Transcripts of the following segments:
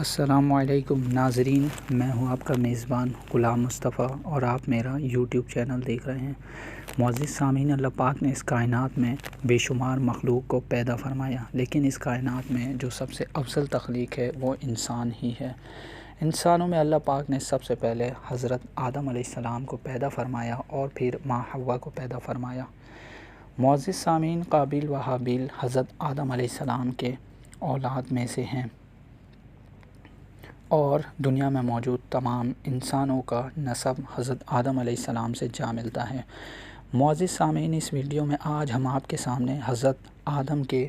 السلام علیکم ناظرین، میں ہوں آپ کا میزبان غلام مصطفیٰ اور آپ میرا یوٹیوب چینل دیکھ رہے ہیں۔ معزز سامعین، اللہ پاک نے اس کائنات میں بے شمار مخلوق کو پیدا فرمایا، لیکن اس کائنات میں جو سب سے افضل تخلیق ہے وہ انسان ہی ہے۔ انسانوں میں اللہ پاک نے سب سے پہلے حضرت آدم علیہ السلام کو پیدا فرمایا اور پھر ماں حوا کو پیدا فرمایا۔ معزز سامعین، قابیل و حابیل حضرت آدم علیہ السلام کے اولاد میں سے ہیں اور دنیا میں موجود تمام انسانوں کا نسب حضرت آدم علیہ السلام سے جا ملتا ہے۔ معزز سامعین، اس ویڈیو میں آج ہم آپ کے سامنے حضرت آدم کے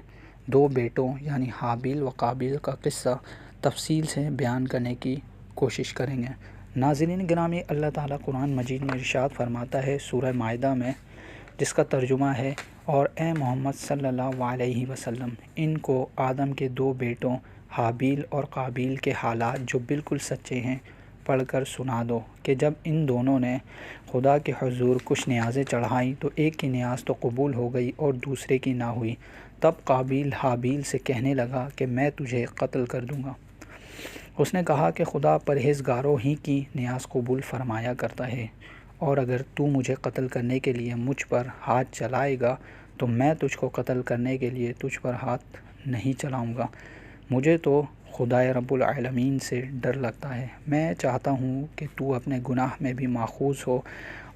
دو بیٹوں یعنی حابیل و قابیل کا قصہ تفصیل سے بیان کرنے کی کوشش کریں گے۔ ناظرین گرامی، اللہ تعالیٰ قرآن مجید میں ارشاد فرماتا ہے سورہ مائدہ میں، جس کا ترجمہ ہے: اور اے محمد صلی اللہ علیہ وسلم، ان کو آدم کے دو بیٹوں حابیل اور قابیل کے حالات جو بالکل سچے ہیں پڑھ کر سنا دو کہ جب ان دونوں نے خدا کے حضور کچھ نیازیں چڑھائیں تو ایک کی نیاز تو قبول ہو گئی اور دوسرے کی نہ ہوئی۔ تب قابیل حابیل سے کہنے لگا کہ میں تجھے قتل کر دوں گا۔ اس نے کہا کہ خدا پرہیزگاروں ہی کی نیاز قبول فرمایا کرتا ہے، اور اگر تو مجھے قتل کرنے کے لیے مجھ پر ہاتھ چلائے گا تو میں تجھ کو قتل کرنے کے لیے تجھ پر ہاتھ نہیں چلاؤں گا۔ مجھے تو خدائے رب العالمین سے ڈر لگتا ہے۔ میں چاہتا ہوں کہ تو اپنے گناہ میں بھی ماخوذ ہو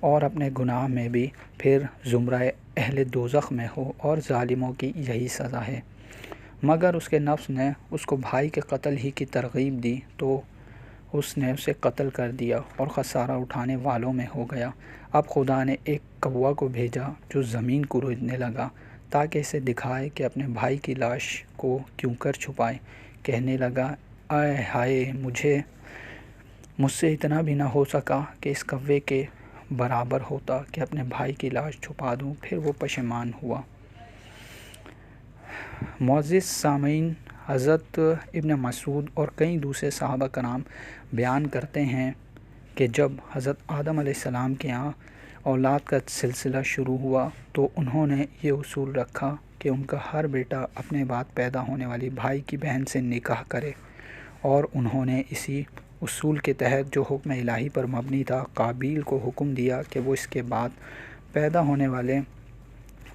اور اپنے گناہ میں بھی پھر زمرہ اہل دوزخ میں ہو، اور ظالموں کی یہی سزا ہے۔ مگر اس کے نفس نے اس کو بھائی کے قتل ہی کی ترغیب دی تو اس نے اسے قتل کر دیا اور خسارہ اٹھانے والوں میں ہو گیا۔ اب خدا نے ایک کوا کو بھیجا جو زمین کریدنے لگا تاکہ اسے دکھائے کہ اپنے بھائی کی لاش کو کیوں کر چھپائے۔ کہنے لگا، اے ہائے، مجھ سے اتنا بھی نہ ہو سکا کہ اس کوے کے برابر ہوتا کہ اپنے بھائی کی لاش چھپا دوں۔ پھر وہ پشیمان ہوا۔ معزز سامعین، حضرت ابن مسعود اور کئی دوسرے صحابہ کرام بیان کرتے ہیں کہ جب حضرت آدم علیہ السلام کے یہاں اولاد کا سلسلہ شروع ہوا تو انہوں نے یہ اصول رکھا کہ ان کا ہر بیٹا اپنے بعد پیدا ہونے والی بھائی کی بہن سے نکاح کرے، اور انہوں نے اسی اصول کے تحت جو حکم الہی پر مبنی تھا، قابیل کو حکم دیا کہ وہ اس کے بعد پیدا ہونے والے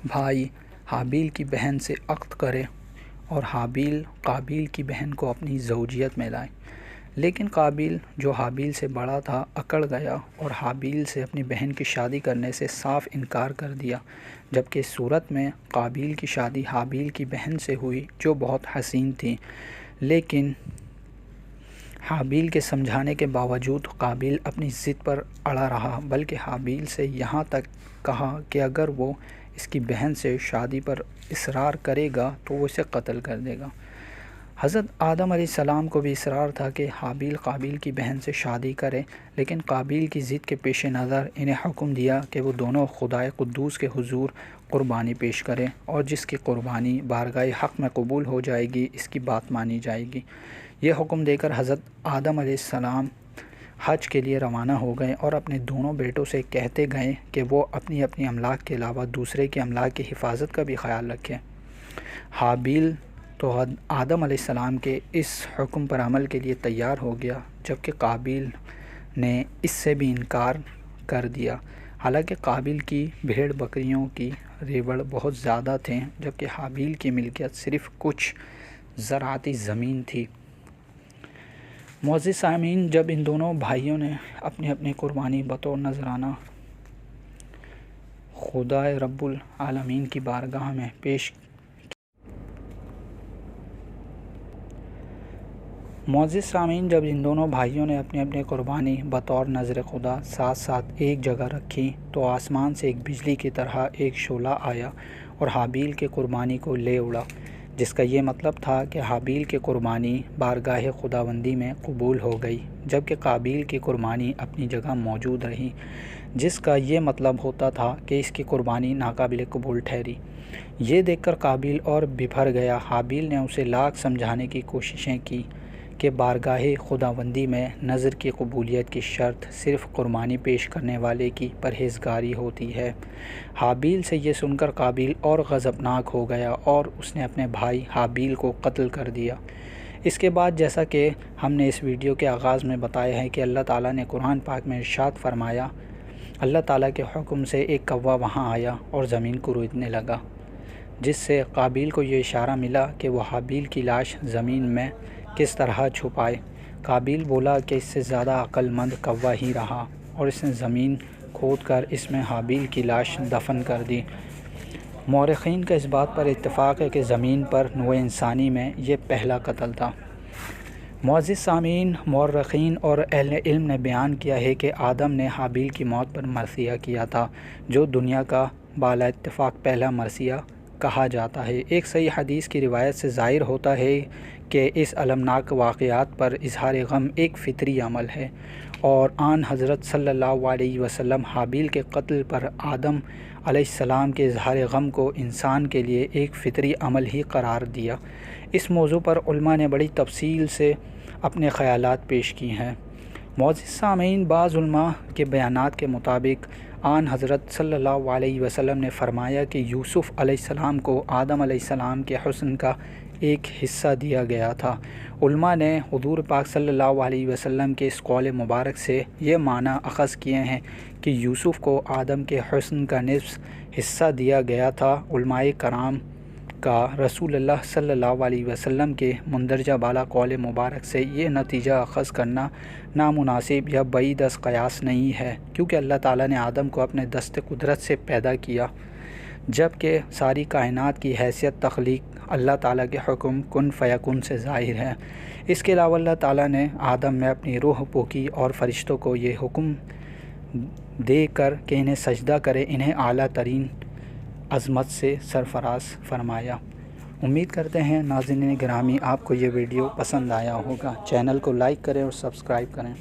بھائی حابیل کی بہن سے عقد کرے اور حابیل قابیل کی بہن کو اپنی زوجیت میں لائے۔ لیکن قابیل جو حابیل سے بڑا تھا اکڑ گیا اور حابیل سے اپنی بہن کی شادی کرنے سے صاف انکار کر دیا، جبکہ اس صورت میں قابیل کی شادی حابیل کی بہن سے ہوئی جو بہت حسین تھی۔ لیکن حابیل کے سمجھانے کے باوجود قابیل اپنی ضد پر اڑا رہا، بلکہ حابیل سے یہاں تک کہا کہ اگر وہ اس کی بہن سے شادی پر اصرار کرے گا تو وہ اسے قتل کر دے گا۔ حضرت آدم علیہ السلام کو بھی اصرار تھا کہ حابیل قابیل کی بہن سے شادی کرے، لیکن قابیل کی ضد کے پیش نظر انہیں حکم دیا کہ وہ دونوں خدائے قدوس کے حضور قربانی پیش کریں، اور جس کی قربانی بارگاہ حق میں قبول ہو جائے گی اس کی بات مانی جائے گی۔ یہ حکم دے کر حضرت آدم علیہ السلام حج کے لیے روانہ ہو گئے اور اپنے دونوں بیٹوں سے کہتے گئے کہ وہ اپنی اپنی املاک کے علاوہ دوسرے کے املاک کی حفاظت کا بھی خیال رکھیں۔ حابیل تو آدم علیہ السلام کے اس حکم پر عمل کے لیے تیار ہو گیا، جبکہ قابیل نے اس سے بھی انکار کر دیا۔ حالانکہ قابیل کی بھیڑ بکریوں کی ریوڑ بہت زیادہ تھیں، جبکہ حابیل کی ملکیت صرف کچھ زراعتی زمین تھی۔ معزز سامعین، جب ان دونوں بھائیوں نے اپنی اپنی قربانی بطور نذرانہ خدائے رب العالمین کی بارگاہ میں پیش معزز سامعین جب ان دونوں بھائیوں نے اپنی اپنی قربانی بطور نذر خدا ساتھ ساتھ ایک جگہ رکھی تو آسمان سے ایک بجلی کی طرح ایک شعلہ آیا اور حابیل کے قربانی کو لے اڑا، جس کا یہ مطلب تھا کہ حابیل کی قربانی بارگاہ خداوندی میں قبول ہو گئی، جبکہ قابیل کی قربانی اپنی جگہ موجود رہی، جس کا یہ مطلب ہوتا تھا کہ اس کی قربانی ناقابل قبول ٹھہری۔ یہ دیکھ کر قابیل اور بپھر گیا۔ حابیل نے اسے لاکھ سمجھانے کی کوششیں کی کہ بارگاہ خداوندی میں نذر کی قبولیت کی شرط صرف قربانی پیش کرنے والے کی پرہیزگاری ہوتی ہے۔ حابیل سے یہ سن کر قابیل اور غضبناک ہو گیا اور اس نے اپنے بھائی حابیل کو قتل کر دیا۔ اس کے بعد جیسا کہ ہم نے اس ویڈیو کے آغاز میں بتایا ہے کہ اللہ تعالیٰ نے قرآن پاک میں ارشاد فرمایا، اللہ تعالیٰ کے حکم سے ایک کوا وہاں آیا اور زمین کو رودنے لگا، جس سے قابیل کو یہ اشارہ ملا کہ وہ حابیل کی لاش زمین میں کس طرح چھپائے۔ قابیل بولا کہ اس سے زیادہ عقل مند کوا ہی رہا، اور اس نے زمین کھود کر اس میں حابیل کی لاش دفن کر دی۔ مورخین کا اس بات پر اتفاق ہے کہ زمین پر نوع انسانی میں یہ پہلا قتل تھا۔ معزز سامعین، مورخین اور اہل علم نے بیان کیا ہے کہ آدم نے حابیل کی موت پر مرثیہ کیا تھا، جو دنیا کا بالا اتفاق پہلا مرثیہ کہا جاتا ہے۔ ایک صحیح حدیث کی روایت سے ظاہر ہوتا ہے کہ اس المناک واقعات پر اظہار غم ایک فطری عمل ہے، اور آن حضرت صلی اللہ علیہ وسلم حابیل کے قتل پر آدم علیہ السلام کے اظہار غم کو انسان کے لیے ایک فطری عمل ہی قرار دیا۔ اس موضوع پر علماء نے بڑی تفصیل سے اپنے خیالات پیش کی ہیں۔ معزز سامعین، بعض علماء کے بیانات کے مطابق آن حضرت صلی اللہ علیہ وسلم نے فرمایا کہ یوسف علیہ السلام کو آدم علیہ السلام کے حسن کا ایک حصہ دیا گیا تھا۔ علماء نے حضور پاک صلی اللہ علیہ وسلم کے اس قول مبارک سے یہ معنی اخذ کیے ہیں کہ یوسف کو آدم کے حسن کا نصف حصہ دیا گیا تھا۔ علماء کرام کا رسول اللہ صلی اللہ علیہ وسلم کے مندرجہ بالا قول مبارک سے یہ نتیجہ اخذ کرنا نامناسب یا بعید از قیاس نہیں ہے، کیونکہ اللہ تعالیٰ نے آدم کو اپنے دست قدرت سے پیدا کیا، جبکہ ساری کائنات کی حیثیت تخلیق اللہ تعالیٰ کے حکم کن فیکن سے ظاہر ہے۔ اس کے علاوہ اللہ تعالیٰ نے آدم میں اپنی روح پھونکی اور فرشتوں کو یہ حکم دے کر کہ انہیں سجدہ کرے، انہیں اعلیٰ ترین عظمت سے سرفراز فرمایا۔ امید کرتے ہیں ناظرین گرامی آپ کو یہ ویڈیو پسند آیا ہوگا۔ چینل کو لائک کریں اور سبسکرائب کریں۔